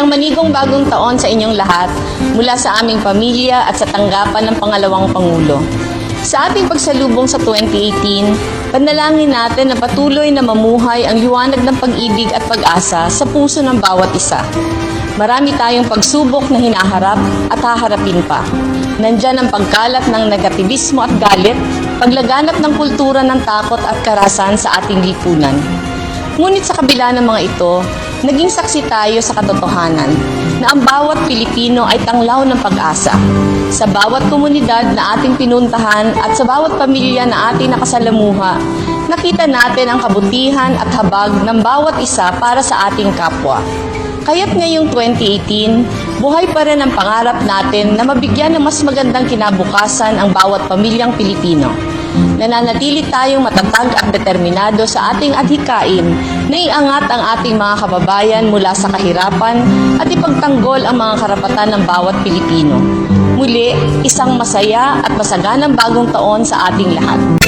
Isang manigong bagong taon sa inyong lahat mula sa aming pamilya at sa tanggapan ng pangalawang Pangulo. Sa ating pagsalubong sa 2018, panalangin natin na patuloy na mamuhay ang liwanag ng pag-ibig at pag-asa sa puso ng bawat isa. Marami tayong pagsubok na hinaharap at haharapin pa. Nandyan ang pagkalat ng negativismo at galit, paglaganap ng kultura ng takot at karahasan sa ating lipunan. Ngunit sa kabila ng mga ito, naging saksi tayo sa katotohanan na ang bawat Pilipino ay tanglaw ng pag-asa. Sa bawat komunidad na ating pinuntahan at sa bawat pamilya na ating nakasalamuha, nakita natin ang kabutihan at habag ng bawat isa para sa ating kapwa. Kaya't ngayong 2018, buhay pa rin ang pangarap natin na mabigyan ng mas magandang kinabukasan ang bawat pamilyang Pilipino. Nananatili tayong matatag at determinado sa ating adhikain na iangat ang ating mga kababayan mula sa kahirapan at ipagtanggol ang mga karapatan ng bawat Pilipino. Muli, isang masaya at masaganang bagong taon sa ating lahat.